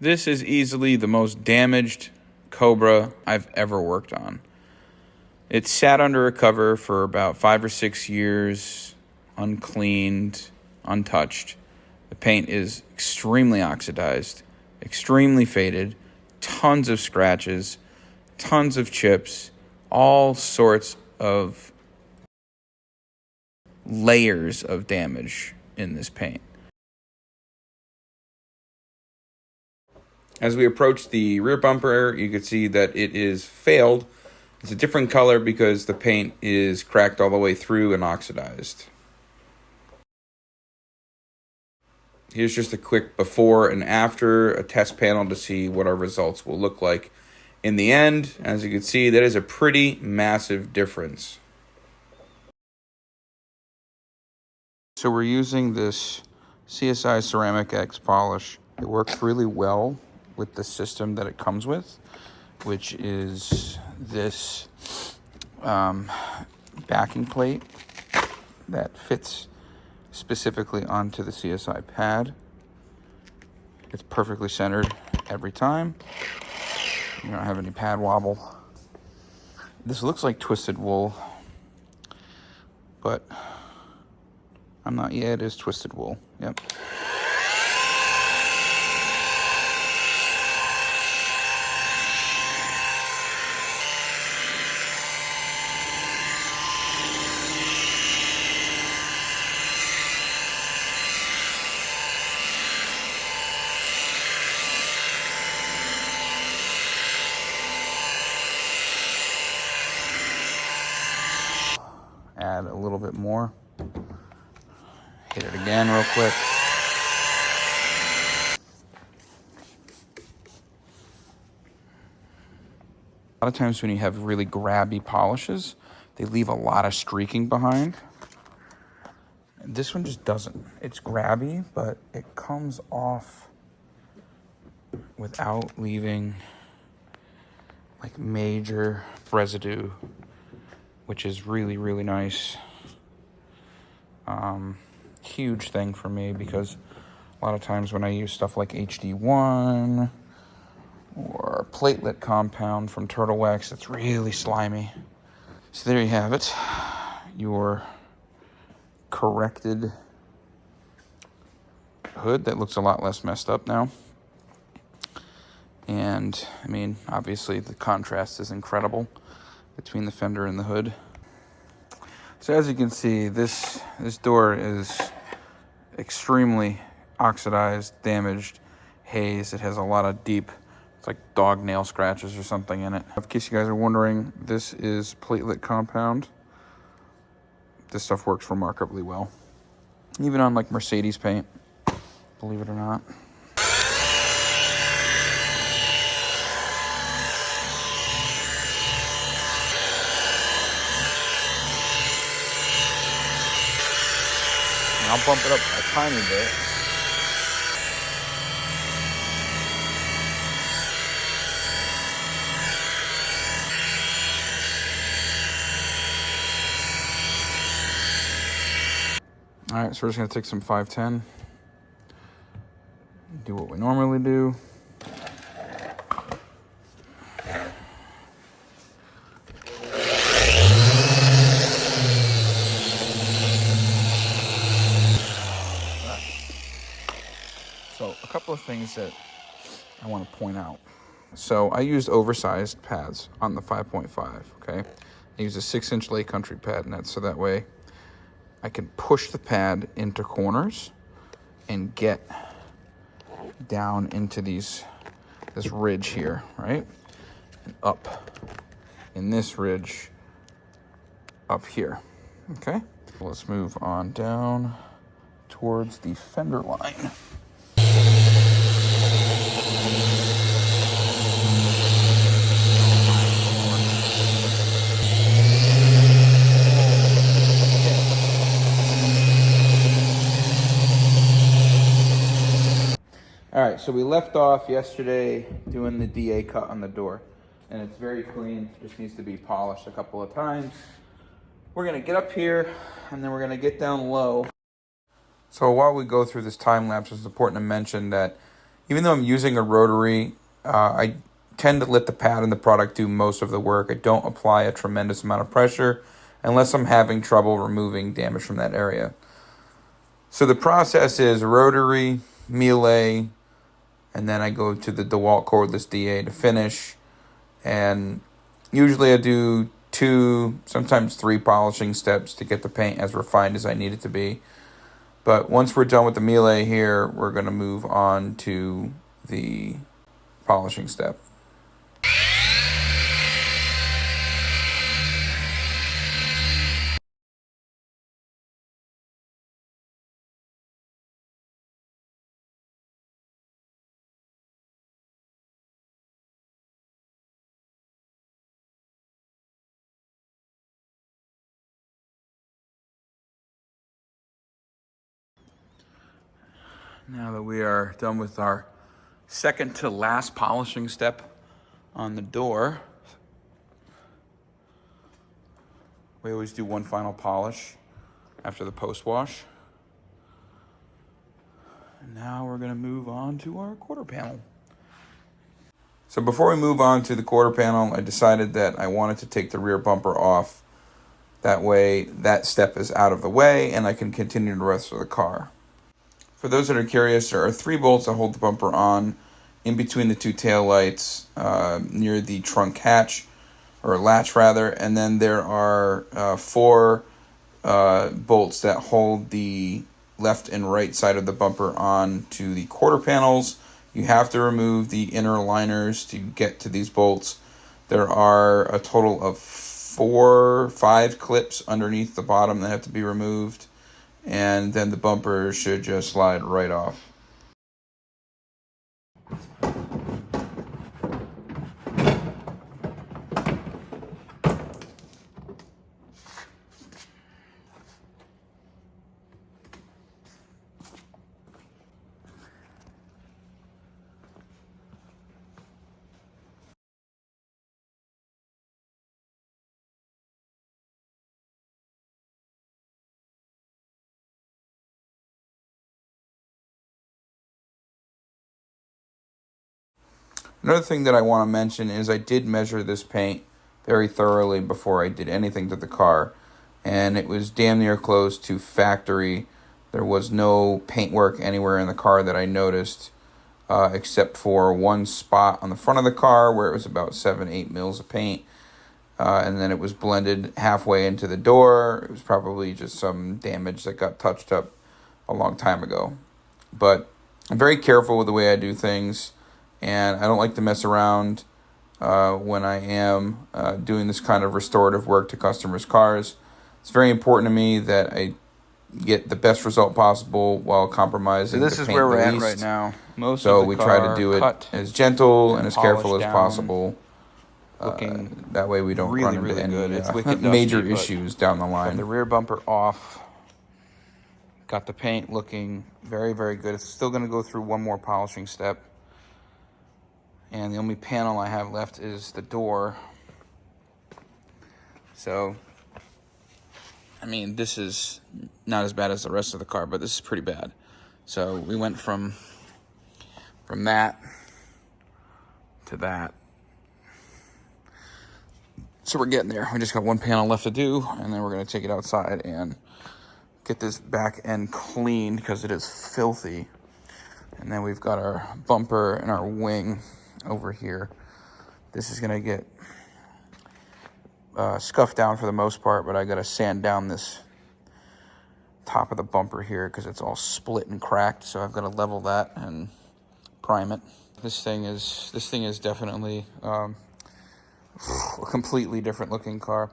This is easily the most damaged Cobra I've ever worked on. It sat under a cover for about 5 or 6 years, uncleaned, untouched. The paint is extremely oxidized, extremely faded, tons of scratches, tons of chips, all sorts of layers of damage in this paint. As we approach the rear bumper, you can see that it is failed. It's a different color because the paint is cracked all the way through and oxidized. Here's just a quick before and after, a test panel to see what our results will look like. In the end, as you can see, that is a pretty massive difference. So we're using this CSI Ceramic X polish. It works really well with the system that it comes with, which is this backing plate that fits specifically onto the CSI pad. It's perfectly centered every time. You don't have any pad wobble. This looks like twisted wool, but I'm not. Yeah, it is twisted wool. Yep. Add a little bit more. Hit it again real quick. A lot of times when you have really grabby polishes, they leave a lot of streaking behind. And this one just doesn't. It's grabby, but it comes off without leaving like major residue, which is really, really nice. Huge thing for me because a lot of times when I use stuff like HD1 or platelet compound from Turtle Wax, it's really slimy. So there you have it, your corrected hood that looks a lot less messed up now. And I mean, obviously the contrast is incredible between the fender and the hood. So as you can see, this door is extremely oxidized, damaged, haze. It has a lot of deep, it's like dog nail scratches or something in it. In case you guys are wondering, this is platelet compound. This stuff works remarkably well. Even on like Mercedes paint, believe it or not. I'll bump it up a tiny bit. All right, so we're just gonna take some 510, do what we normally do. So a couple of things that I want to point out. So I used oversized pads on the 5.5, okay? I used a 6-inch Lake Country pad net so that way I can push the pad into corners and get down into this ridge here, right? And up in this ridge up here, okay? Let's move on down towards the fender line. All right, so we left off yesterday doing the DA cut on the door, and it's very clean, just needs to be polished a couple of times. We're gonna get up here, and then we're gonna get down low. So while we go through this time lapse, it's important to mention that Even though I'm using a rotary, I tend to let the pad and the product do most of the work. I don't apply a tremendous amount of pressure unless I'm having trouble removing damage from that area. So the process is rotary, melee, and then I go to the DeWalt cordless DA to finish. And usually I do 2, sometimes 3 polishing steps to get the paint as refined as I need it to be. But once we're done with the melee here, we're going to move on to the polishing step. Now that we are done with our second to last polishing step on the door, we always do one final polish after the post-wash. And now we're going to move on to our quarter panel. So before we move on to the quarter panel, I decided that I wanted to take the rear bumper off. That way that step is out of the way and I can continue the rest of the car. For those that are curious, there are 3 bolts that hold the bumper on in between the 2 tail lights near the trunk hatch, or latch rather, and then there are 4 bolts that hold the left and right side of the bumper on to the quarter panels. You have to remove the inner liners to get to these bolts. There are a total of 5 clips underneath the bottom that have to be removed. And then the bumper should just slide right off. Another thing that I want to mention is I did measure this paint very thoroughly before I did anything to the car, and it was damn near close to factory. There was no paintwork anywhere in the car that I noticed, except for one spot on the front of the car where it was about 7-8 mils of paint, and then it was blended halfway into the door. It was probably just some damage that got touched up a long time ago. But I'm very careful with the way I do things, and I don't like to mess around when I am doing this kind of restorative work to customers' cars. It's very important to me that I get the best result possible while compromising the paint. So this is where we're at right now. So we try to do it as gentle and as careful as possible. That way we don't run into any major issues down the line. The rear bumper off. Got the paint looking very, very good. It's still going to go through one more polishing step. And the only panel I have left is the door. So, I mean, this is not as bad as the rest of the car, but this is pretty bad. So we went from that to that. So we're getting there. We just got one panel left to do, and then we're going to take it outside and get this back end cleaned because it is filthy. And then we've got our bumper and our wing over here. This is going to get scuffed down for the most part, but I got to sand down this top of the bumper here because it's all split and cracked. So I've got to level that and prime it. This thing is definitely a completely different looking car.